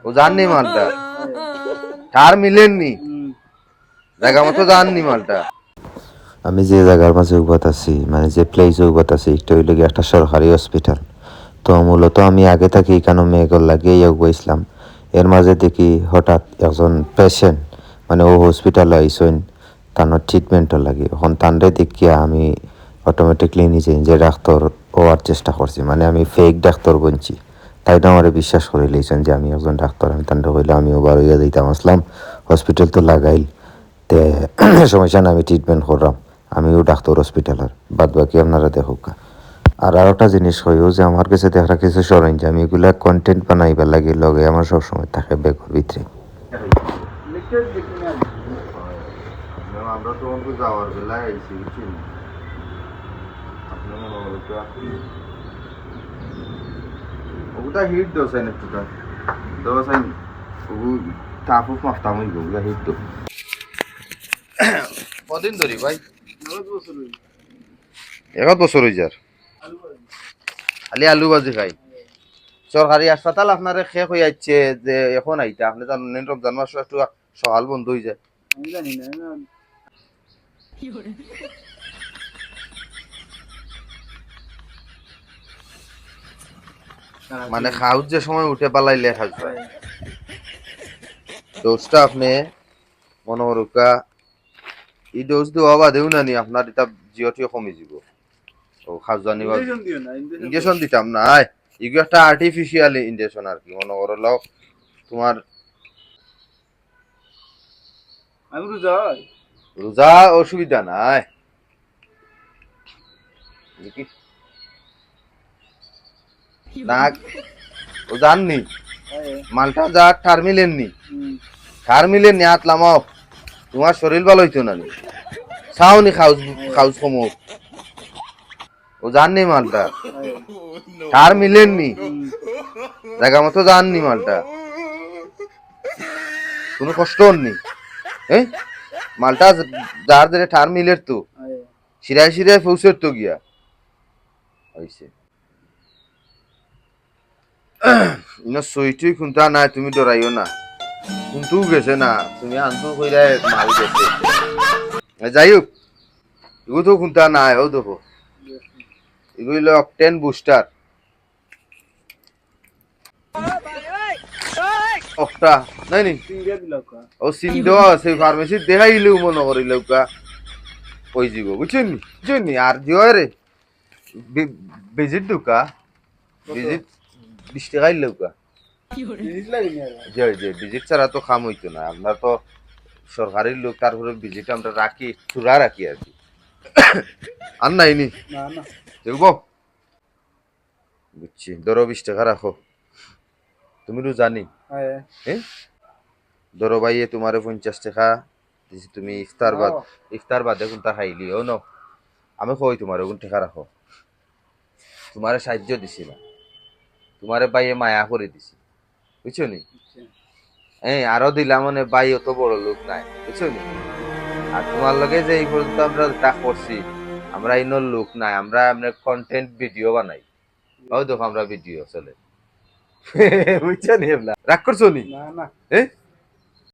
ও জাননি মালটা তার মিলেননি জায়গা মতো জাননি মালটা। আমি যে জায়গার মাঝে উপাত আছি মানে যে প্লেসে উপাত আছি এটা হইল গিয়ে একটা সরকারি হসপিটাল। তো মূলত আমি আগে থাকি এখানে মেয়েগুল লাগিয়ে ইসলাম। এর মাঝে দেখি হঠাৎ একজন পেশেন্ট মানে ও হসপিটালে আইসইন তানোর ট্রিটমেন্টও লাগে। এখন তানরে দেখিয়া আমি অটোমেটিকলি নিজে নিজে ডাক্তার হওয়ার চেষ্টা করছি, মানে আমি ফেক ডাক্তার বনছি। তাই তো আমার বিশ্বাস করে লইছেন যে আমি একজন ডাক্তার। আমি তান্ডে হইলে আমি ওবার হইয়া দিতাম আসলাম হসপিটাল তো লাগাইল তে সমস্যা না, আমি ট্রিটমেন্ট করলাম, আমিও ডাক্তার হসপিটালের, বাদ বাকি আপনারা দেখুক। আর একটা জিনিস হইও যে আমার কাছে দেখা কিছু সরঞ্জাম এগুলা কন্টেন্ট বানাইবার লাগে লগে আমার সবসময় থাকে বেগর ভিতরে। আমরা তো অঙ্ক যাওয়ার বেলায় আইসি বুঝছেন। আপনার মনে হলো ওগুলা হিট দোসাইন একটুটা দোসাইন ওগু তাপুক মাফতাম হইব ওগুলা হিট দো। কদিন ধরি ভাই? 1 বছর হয়ে যার খালি আলু ভাজি খাই। সরকারি হাসপাতাল আপনার শেষ হয়ে যাচ্ছে যে এখন আইতা আপনি জানেন রমজান মাস একটু সকাল বন্ধ হয়ে যায়। আমি জানি না মানে খাউজ যে সময় উঠে পালাইলে খাওয়া যায় ডোজটা আপনি মনে করুকা এই ডোজ দেওয়া বাদেও না নি আপনার এটা জিওটিও কমে যাব। ও খাওয়া নিবা ইঞ্জেকশন দিতাম না, এগুলো একটা আর্টিফিশিয়াল ইঞ্জেকশন আর কি। মনে করলো তোমার আমি রোজা রোজা অসুবিধা নাই না। ও জাননি মালটা যা ঠার মিলেননি ঠার মিলেননি হাত লামাও তোমার শরীর ভালো হইতো না চাওনি খাউজ খাউজ কমুক। ও জাননি মালটা ঠার মিলেননি জায়গা মতো জাননি মালটা কোনো কষ্ট হননি। মালটা যার ধরে ঠার মিলের তো শিরায় শিরায় পৌঁছের তো গিয়া হইছে সইটুই খুনতা নাই। তুমি ডরাইও না, খুনতেও গেছে না, তুমি আনতো কইরা মাল গেছে। যাই হোক এগুলো তো খুনতা নাই। ও দেখো এগুলো অকটেন বুস্টার অক্টা নাই নি ও সিন্ডো আছে ফার্মেসি দেখাইলেও মনে করিলেও ওই যাব বুঝছেন বুঝছেন। আর জিও রে ভিজিট দুকা ভিজিট 20 টাকাই লৌকা যে ভিজিট ছাড়া তো কাম হইতো না। আমরা তো সরকারি লোক, তারপরে ভিজিট আমরা রাখি চূড়া রাখি আর কি। আর নাইনি দেখবো বুঝছি ধরো 20 টাকা রাখো। তুমি তো জানি হ্যাঁ ধরো ভাই তোমার 50 টাকা দিছি, তুমি ইফতার বাদে কোনটা খাইলি ও ন আমি কই তোমার ওগুন টাকা রাখো। তোমারে সাহায্য দিছি না, তোমারে ভাই মায়া করে দিছি বুঝছো নি। আরো দিলাম মানে ভাই অত বড় লোক নাই বুঝছো নি। আর তোমার লগে যে এই পর্যন্ত আমরা তা করছি আমরা ইনোর লোক নাই, আমরা আমরা কন্টেন্ট ভিডিও বানাই। ওই দেখো আমরা ভিডিও চলে বুঝছো নি। রাগ করছো নি?